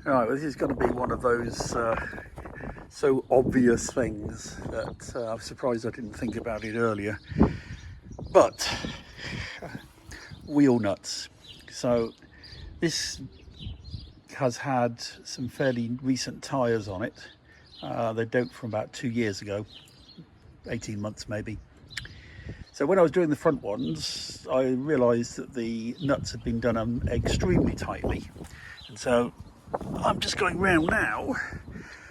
Right, well, this is going to be one of those so obvious things that I'm surprised I didn't think about it earlier. But wheel nuts. So this has had some fairly recent tyres on it. They're doped from about 2 years ago, 18 months maybe. So when I was doing the front ones, I realised that the nuts had been done extremely tightly. And so I'm just going round now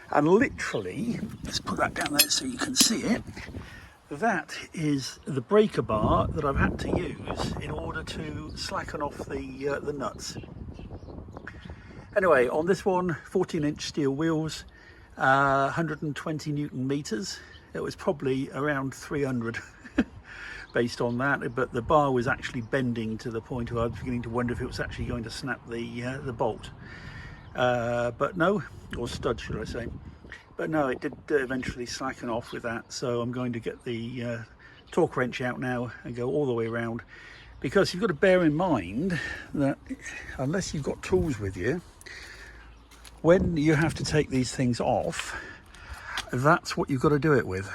and literally, let's put that down there so you can see it. That is the breaker bar that I've had to use in order to slacken off the nuts. Anyway, on this one, 14-inch steel wheels, 120 Newton meters. It was probably around 300 based on that, but the bar was actually bending to the point where I was beginning to wonder if it was actually going to snap the bolt. But no, or stud should I say. But no, it did eventually slacken off with that, so I'm going to get the torque wrench out now and go all the way around, because you've got to bear in mind that unless you've got tools with you, when you have to take these things off, that's what you've got to do it with.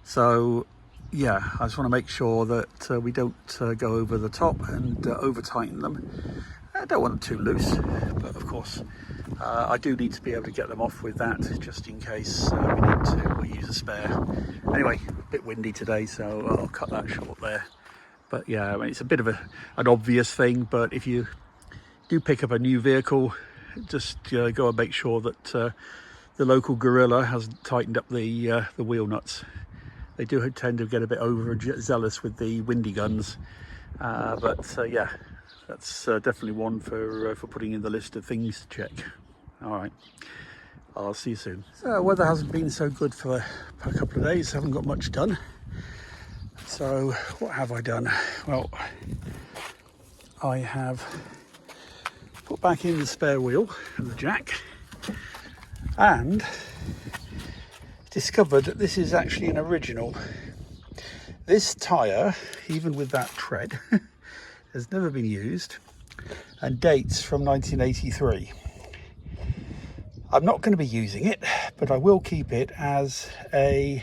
So yeah, I just want to make sure that we don't go over the top and over tighten them. I don't want them too loose, but of course I do need to be able to get them off with that, just in case we need to use a spare. Anyway, a bit windy today, so I'll cut that short there. But yeah, I mean, it's a bit of an obvious thing, but if you do pick up a new vehicle, just go and make sure that the local gorilla has tightened up the wheel nuts. They do tend to get a bit overzealous with the windy guns, but yeah, that's definitely one for putting in the list of things to check. All right, I'll see you soon. So weather hasn't been so good for a couple of days. Haven't got much done. So what have I done? Well, I have put back in the spare wheel and the jack, and discovered that this is actually an original. This tyre, even with that tread, has never been used and dates from 1983. I'm not going to be using it, but I will keep it as a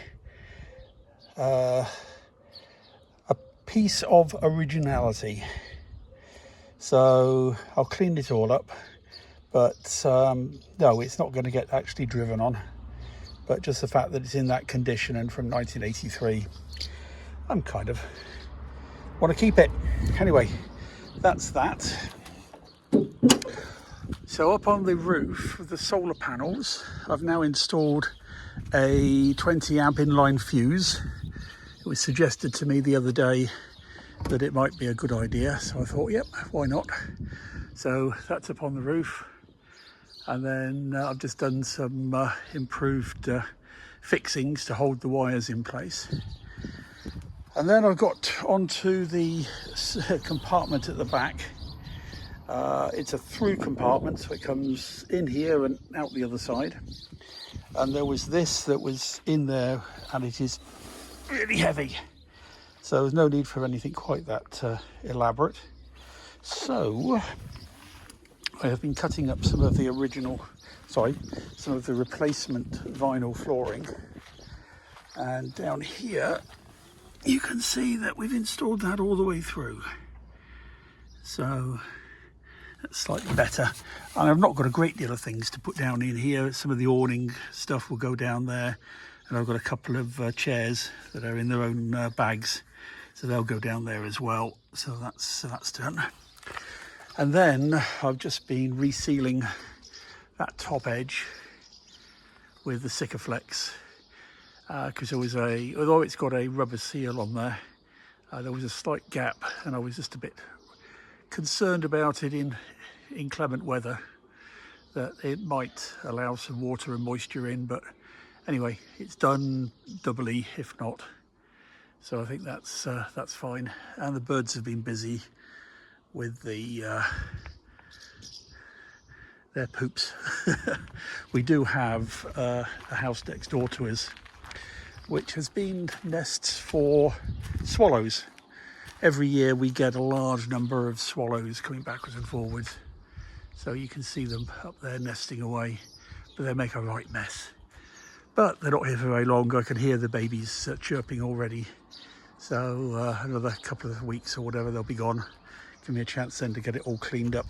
piece of originality. So I'll clean it all up, but no, it's not going to get actually driven on. But just the fact that it's in that condition and from 1983, I'm kind of want to keep it. Anyway, that's that. So up on the roof of the solar panels, I've now installed a 20 amp inline fuse. It was suggested to me the other day that it might be a good idea, so I thought, yep, why not? So that's up on the roof. And then I've just done some improved fixings to hold the wires in place. And then I've got onto the compartment at the back. It's a through compartment, so it comes in here and out the other side. And there was this that was in there, and it is really heavy. So there's no need for anything quite that elaborate. So I have been cutting up some of the replacement vinyl flooring, and down here you can see that we've installed that all the way through, so that's slightly better. And I've not got a great deal of things to put down in here. Some of the awning stuff will go down there, and I've got a couple of chairs that are in their own bags, so they'll go down there as well. So that's done. And then I've just been resealing that top edge with the Sikaflex, because there was although it's got a rubber seal on there, there was a slight gap, and I was just a bit concerned about it in inclement weather, that it might allow some water and moisture in. But anyway, it's done doubly, if not. So I think that's fine. And the birds have been busy with their poops. We do have a house next door to us which has been nests for swallows. Every year we get a large number of swallows coming backwards and forwards. So you can see them up there nesting away, but they make a right mess. But they're not here for very long. I can hear the babies chirping already. So another couple of weeks or whatever, they'll be gone. Give me a chance then to get it all cleaned up.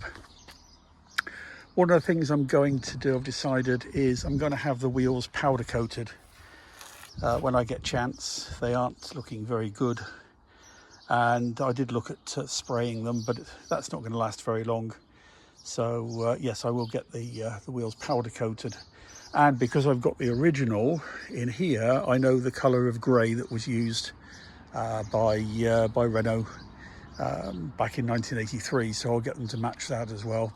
One of the things I'm going to do, I've decided, is I'm going to have the wheels powder coated when I get chance. They aren't looking very good. And I did look at spraying them, but that's not going to last very long. So yes, I will get the wheels powder coated. And because I've got the original in here, I know the colour of grey that was used by Renault back in 1983. So I'll get them to match that as well.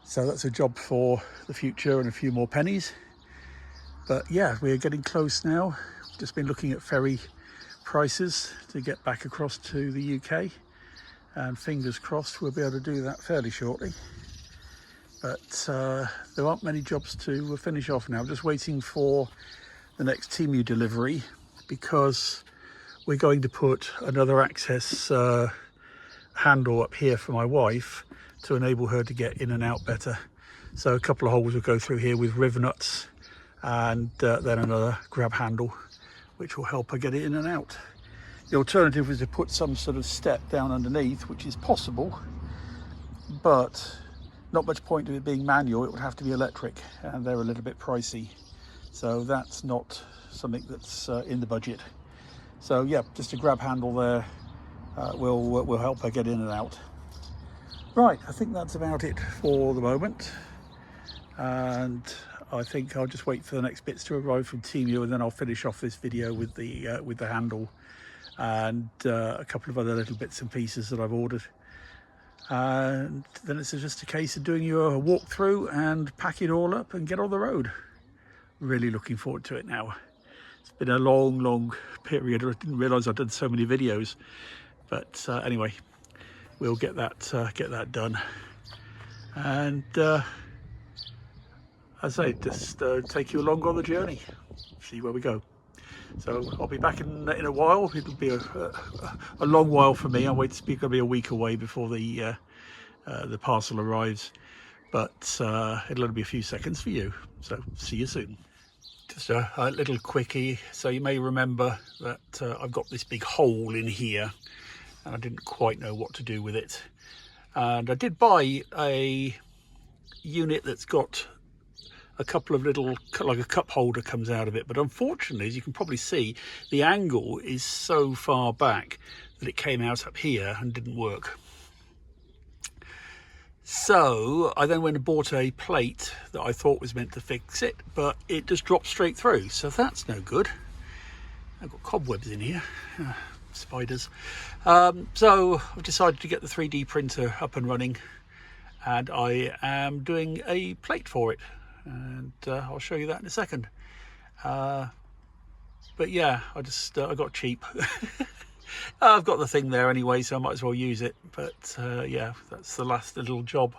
So that's a job for the future and a few more pennies. But yeah, we're getting close now. Just been looking at ferry prices to get back across to the UK, and fingers crossed we'll be able to do that fairly shortly. But there aren't many jobs to finish off now. I'm just waiting for the next Temu delivery, because we're going to put another access handle up here for my wife to enable her to get in and out better. So a couple of holes will go through here with riv nuts, and then another grab handle which will help her get it in and out. The alternative was to put some sort of step down underneath, which is possible, but not much point of it being manual. It would have to be electric, and they're a little bit pricey, so that's not something that's in the budget. So yeah, just a grab handle there will help her get in and out. Right, I think that's about it for the moment, and I think I'll just wait for the next bits to arrive from Temu, and then I'll finish off this video with the handle and a couple of other little bits and pieces that I've ordered. And then it's just a case of doing you a walkthrough and pack it all up and get on the road. Really looking forward to it now. It's been a long period. I didn't realise I'd done so many videos, but anyway, we'll get that done. And as I say, just take you along on the journey, see where we go. So I'll be back in a while. It'll be a long while for me. I'm waiting to be going to be a week away before the parcel arrives, but it'll only be a few seconds for you. So see you soon. Just a little quickie. So you may remember that I've got this big hole in here, and I didn't quite know what to do with it. And I did buy a unit that's got a couple of little, like a cup holder comes out of it, but unfortunately, as you can probably see, the angle is so far back that it came out up here and didn't work. So I then went and bought a plate that I thought was meant to fix it, but it just dropped straight through, so that's no good. I've got cobwebs in here, spiders. So I've decided to get the 3D printer up and running, and I am doing a plate for it, and I'll show you that in a second. But yeah, I got cheap. I've got the thing there anyway, so I might as well use it. But yeah, that's the last little job,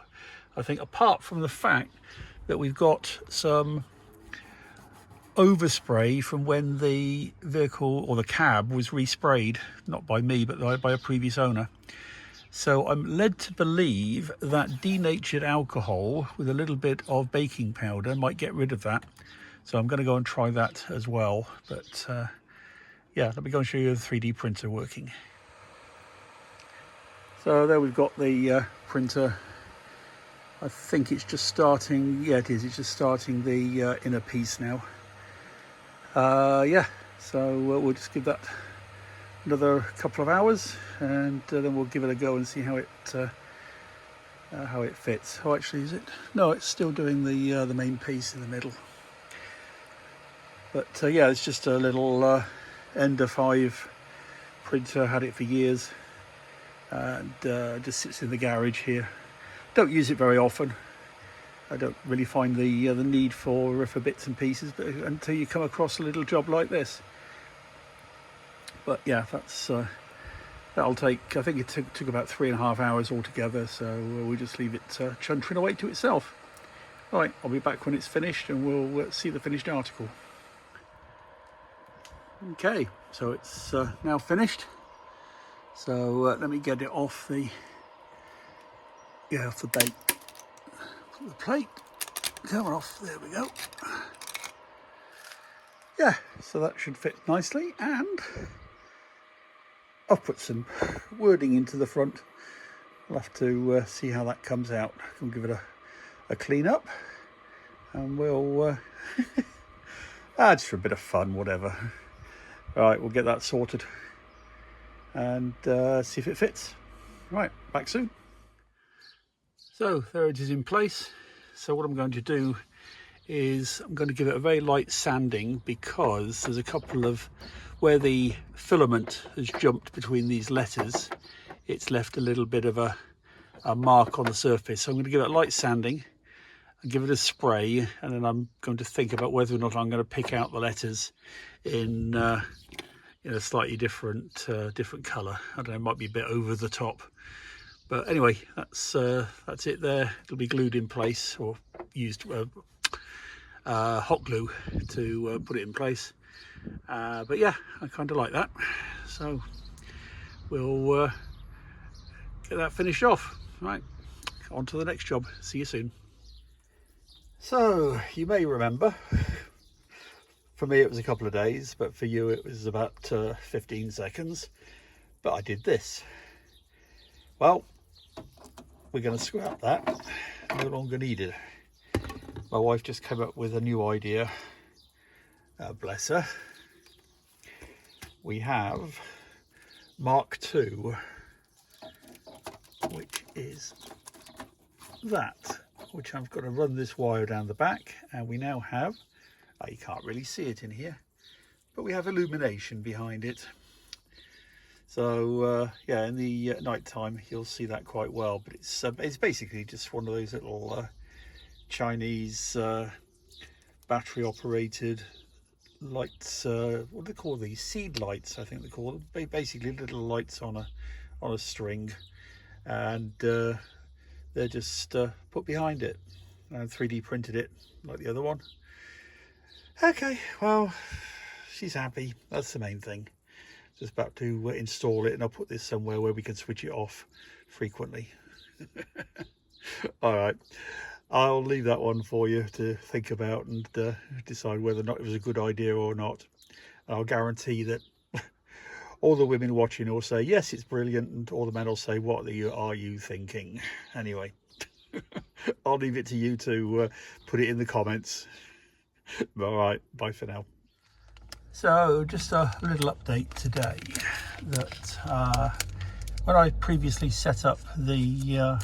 I think, apart from the fact that we've got some overspray from when the vehicle or the cab was resprayed, not by me but by a previous owner. So I'm led to believe that denatured alcohol with a little bit of baking powder might get rid of that. So I'm going to go and try that as well. But yeah, let me go and show you the 3D printer working. So there we've got the printer. I think it's just starting. Yeah, it is. It's just starting the inner piece now. Yeah, so we'll just give that another couple of hours, and then we'll give it a go and see how it fits. Oh, actually, is it? No, it's still doing the main piece in the middle. But yeah, it's just a little Ender 5 printer. Had it for years, and just sits in the garage here. Don't use it very often. I don't really find the need for bits and pieces, but until you come across a little job like this. But yeah, that'll take, I think it took about 3.5 hours altogether, so we'll just leave it chuntering away to itself. All right, I'll be back when it's finished, and we'll see the finished article. Okay, so it's now finished. So let me get it off the bait. The plate coming off, there we go. Yeah, so that should fit nicely, and I've put some wording into the front. We'll have to see how that comes out. We'll give it a clean up, and we'll just for a bit of fun, whatever. Right, we'll get that sorted and see if it fits. Right, back soon. So there it is in place. So what I'm going to do is I'm going to give it a very light sanding, because there's a couple of where the filament has jumped between these letters, it's left a little bit of a mark on the surface. So I'm going to give it a light sanding and give it a spray, and then I'm going to think about whether or not I'm going to pick out the letters in a slightly different colour. I don't know, it might be a bit over the top. But anyway, that's it there. It'll be glued in place, or used hot glue to put it in place. But yeah, I kind of like that. So we'll get that finished off. Right, on to the next job. See you soon. So you may remember, for me it was a couple of days, but for you it was about 15 seconds. But I did this. Well, we're going to scrap that. No longer needed. My wife just came up with a new idea. Bless her. We have Mark II, which is that, which I've got to run this wire down the back, and we now have, you can't really see it in here, but we have illumination behind it. So yeah, in the night time you'll see that quite well, but it's basically just one of those little Chinese battery operated lights. What do they call these? Seed lights, I think they call them. Basically little lights on a string, and they're just put behind it, and 3D printed it like the other one. Okay, well, she's happy. That's the main thing. Just about to install it, and I'll put this somewhere where we can switch it off frequently. All right, I'll leave that one for you to think about and decide whether or not it was a good idea or not. And I'll guarantee that all the women watching will say, yes, it's brilliant, and all the men will say, what are you thinking? Anyway, I'll leave it to you to put it in the comments. All right, bye for now. So just a little update today, that when I previously set up the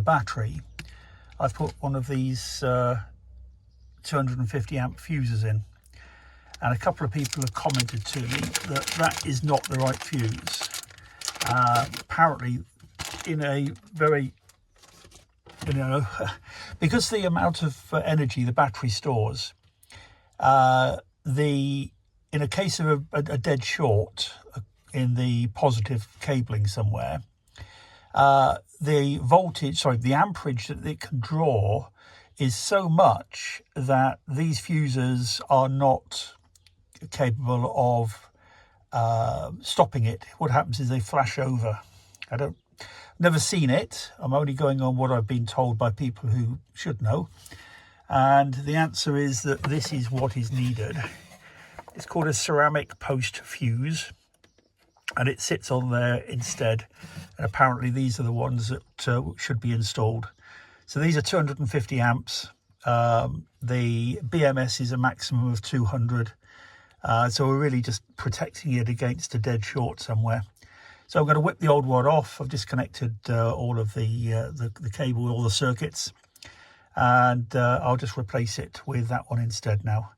battery, I put one of these 250 amp fuses in, and a couple of people have commented to me that that is not the right fuse. Apparently, in a very, because the amount of energy the battery stores, in a case of a dead short in the positive cabling somewhere, the amperage that it can draw is so much that these fuses are not capable of stopping it. What happens is they flash over. Never seen it. I'm only going on what I've been told by people who should know. And the answer is that this is what is needed. It's called a ceramic post fuse, and it sits on there instead. And apparently these are the ones that should be installed. So these are 250 amps. The BMS is a maximum of 200. So we're really just protecting it against a dead short somewhere. So I'm going to whip the old one off. I've disconnected all of the cable, all the circuits, and I'll just replace it with that one instead now.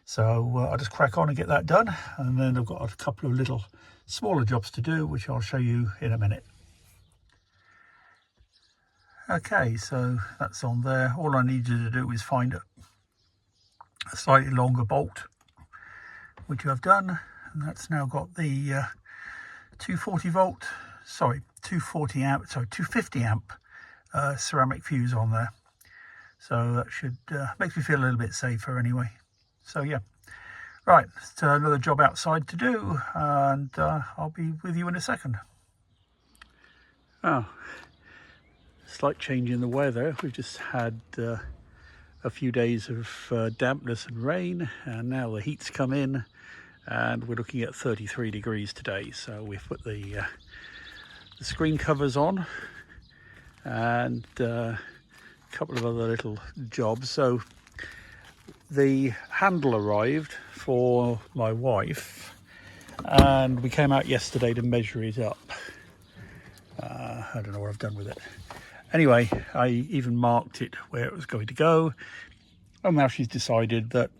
So I'll just crack on and get that done, and then I've got a couple of little smaller jobs to do, which I'll show you in a minute. Okay, so that's on there. All I needed to do is find a slightly longer bolt, which I've done, and that's now got the 250 amp ceramic fuse on there. So that should make me feel a little bit safer anyway. So yeah, right, so another job outside to do, and I'll be with you in a second. Oh, slight change in the weather. We've just had a few days of dampness and rain, and now the heat's come in and we're looking at 33 degrees today. So we've put the screen covers on and a couple of other little jobs. So the handle arrived for my wife and we came out yesterday to measure it up. I don't know what I've done with it. Anyway, I even marked it where it was going to go, and now she's decided that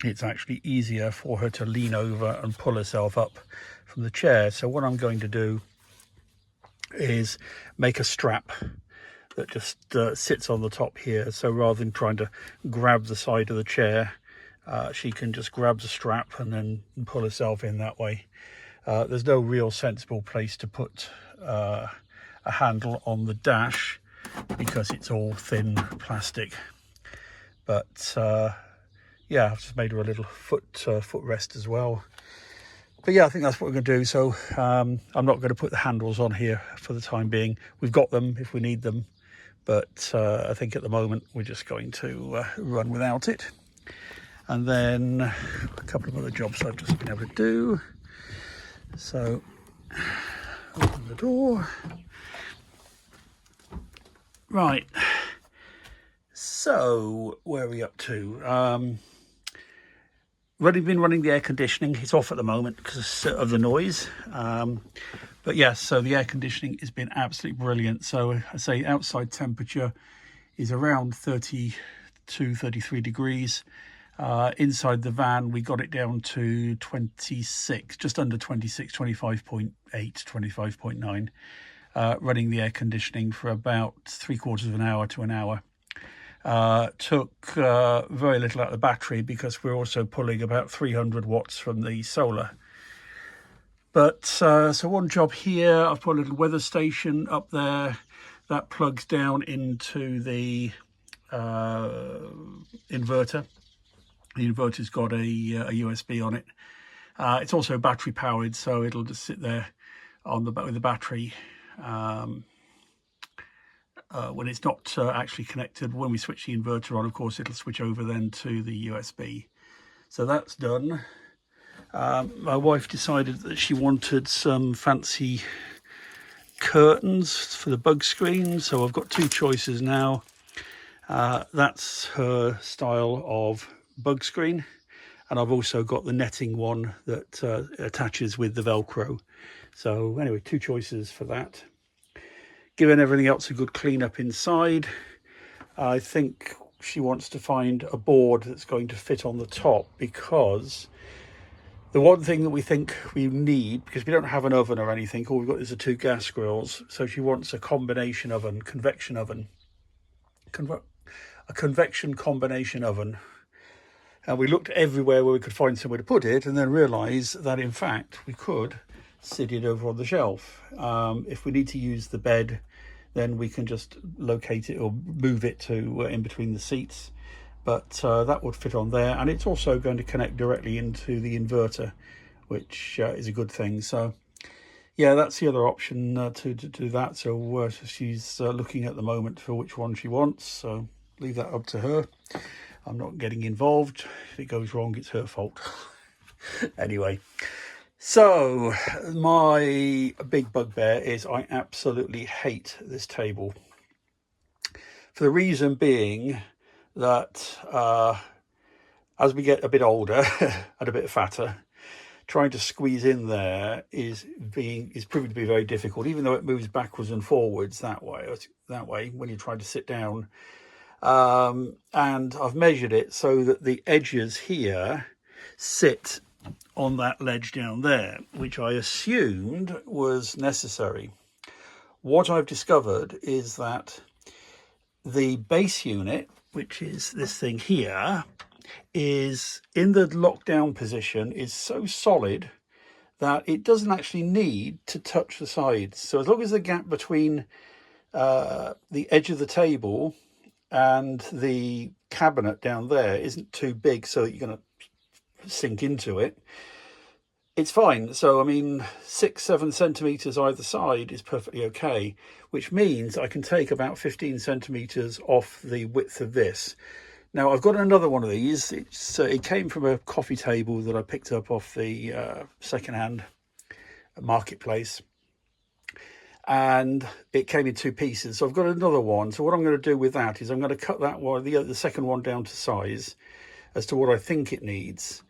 it's actually easier for her to lean over and pull herself up from the chair. So what I'm going to do is make a strap that just sits on the top here. So rather than trying to grab the side of the chair, she can just grab the strap and then pull herself in that way. There's no real sensible place to put a handle on the dash because it's all thin plastic. But yeah, I've just made her a little footrest as well. But yeah, I think that's what we're going to do. So I'm not going to put the handles on here for the time being. We've got them if we need them, but I think at the moment we're just going to run without it. And then a couple of other jobs I've just been able to do. So open the door. Right. So where are we up to? Been running the air conditioning. It's off at the moment because of the noise. But yes, so the air conditioning has been absolutely brilliant. So I say outside temperature is around 32, 33 degrees. Inside the van, we got it down to 26, just under 26, 25.8, 25.9. Running the air conditioning for about 3/4 of an hour to an hour. Took very little out of the battery because we're also pulling about 300 watts from the solar. But so one job here, I've put a little weather station up there that plugs down into the inverter. The inverter's got a USB on it. It's also battery powered, so it'll just sit there on with the battery. When it's not actually connected, when we switch the inverter on, of course, it'll switch over then to the USB. So that's done. My wife decided that she wanted some fancy curtains for the bug screen. So I've got two choices now. That's her style of bug screen. And I've also got the netting one that attaches with the Velcro. So anyway, two choices for that. Given everything else a good clean up inside, I think she wants to find a board that's going to fit on the top, because the one thing that we think we need, because we don't have an oven or anything, all we've got is the two gas grills. So she wants a combination oven, convection oven, a convection combination oven. And we looked everywhere where we could find somewhere to put it, and then realised that in fact we could sit it over on the shelf. If we need to use the bed, then we can just locate it or move it to in between the seats. But that would fit on there, and it's also going to connect directly into the inverter, which is a good thing. So yeah, that's the other option to do that. So she's looking at the moment for which one she wants, so leave that up to her. I'm not getting involved. If it goes wrong, it's her fault. Anyway, so my big bugbear is I absolutely hate this table. For the reason being that as we get a bit older and a bit fatter, trying to squeeze in there is proving to be very difficult, even though it moves backwards and forwards that way when you're trying to sit down. And I've measured it so that the edges here sit on that ledge down there, which I assumed was necessary. What I've discovered is that the base unit, which is this thing here, is in the lockdown position, is so solid that it doesn't actually need to touch the sides. So as long as the gap between the edge of the table and the cabinet down there isn't too big so that you're going to sink into it, it's fine. So I mean 6-7 centimeters either side is perfectly okay, which means I can take about 15 centimeters off the width of this. Now I've got another one of these. It came from a coffee table that I picked up off the second-hand marketplace, and it came in 2 pieces. So I've got another one. So what I'm going to do with that is I'm going to cut that one, the second one, down to size as to what I think it needs.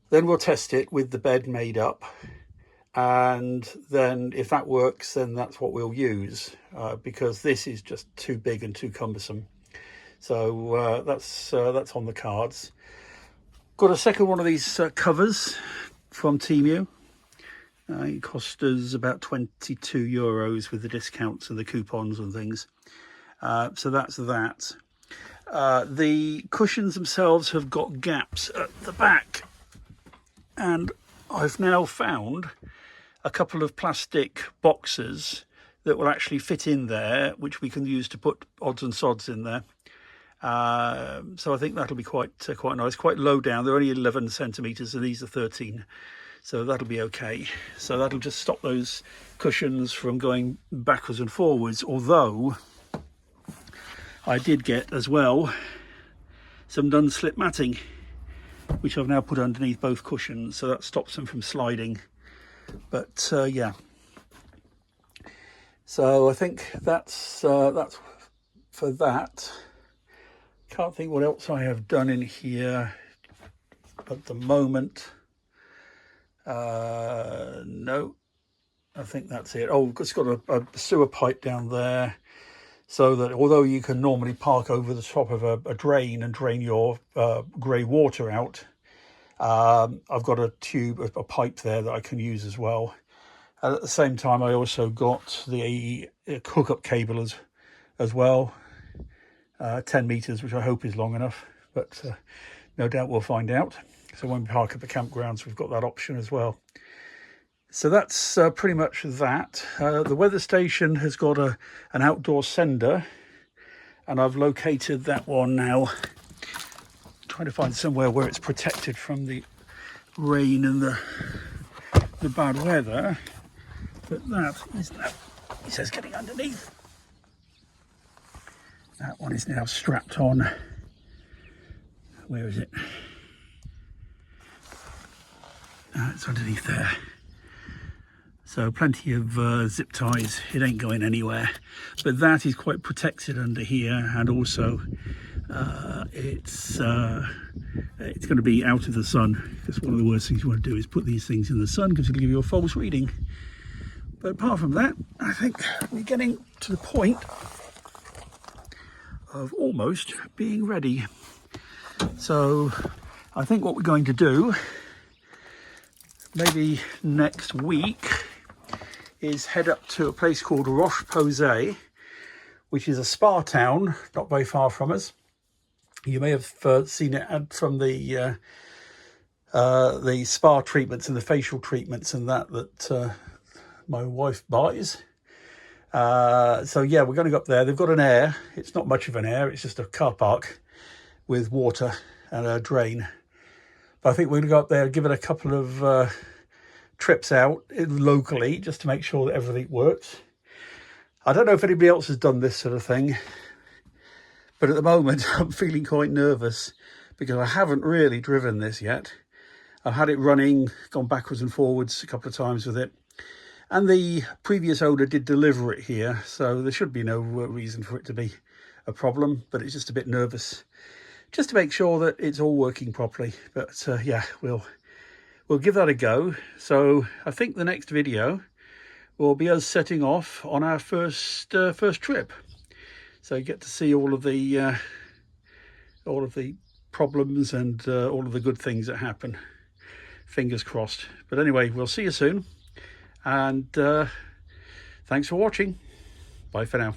Then we'll test it with the bed made up, and then if that works, then that's what we'll use, because this is just too big and too cumbersome. So that's on the cards. Got a second one of these covers from Temu. It cost us about 22 euros with the discounts and the coupons and things. So that's that. The cushions themselves have got gaps at the back, and I've now found a couple of plastic boxes that will actually fit in there, which we can use to put odds and sods in there. So I think that'll be quite nice, quite low down. They're only 11 centimeters and these are 13, so that'll be okay. So that'll just stop those cushions from going backwards and forwards, although I did get as well some non-slip matting, which I've now put underneath both cushions, so that stops them from sliding. But yeah, so I think that's for that. Can't think what else I have done in here at the moment. No, I think that's it. Oh, it's got a sewer pipe down there, so that although you can normally park over the top of a drain and drain your grey water out, I've got a pipe there that I can use as well. And at the same time, I also got the hookup cable as well. 10 meters, which I hope is long enough, but no doubt we'll find out. So when we park at the campgrounds, we've got that option as well. So that's pretty much that. The weather station has got an outdoor sender, and I've located that one now. I'm trying to find somewhere where it's protected from the rain and the bad weather. But that is now, it says, getting underneath. That one is now strapped on. Where is it? It's underneath there. So plenty of zip ties. It ain't going anywhere. But that is quite protected under here, and also it's going to be out of the sun, because one of the worst things you want to do is put these things in the sun, because it'll give you a false reading. But apart from that, I think we're getting to the point of almost being ready. So I think what we're going to do maybe next week is head up to a place called Roche Posay, which is a spa town not very far from us. You may have seen it from the spa treatments and the facial treatments and that my wife buys. So yeah, we're going to go up there. They've got an Aire. It's not much of an Aire. It's just a car park with water and a drain. But I think we're going to go up there and give it a couple of trips out locally, just to make sure that everything works. I don't know if anybody else has done this sort of thing, but at the moment I'm feeling quite nervous because I haven't really driven this yet. I've had it running, gone backwards and forwards a couple of times with it. And the previous owner did deliver it here, so there should be no reason for it to be a problem, but it's just a bit nervous, just to make sure that it's all working properly. But yeah, we'll give that a go. So I think the next video will be us setting off on our first trip. So you get to see all of the problems and all of the good things that happen. Fingers crossed. But anyway, we'll see you soon. And thanks for watching. Bye for now.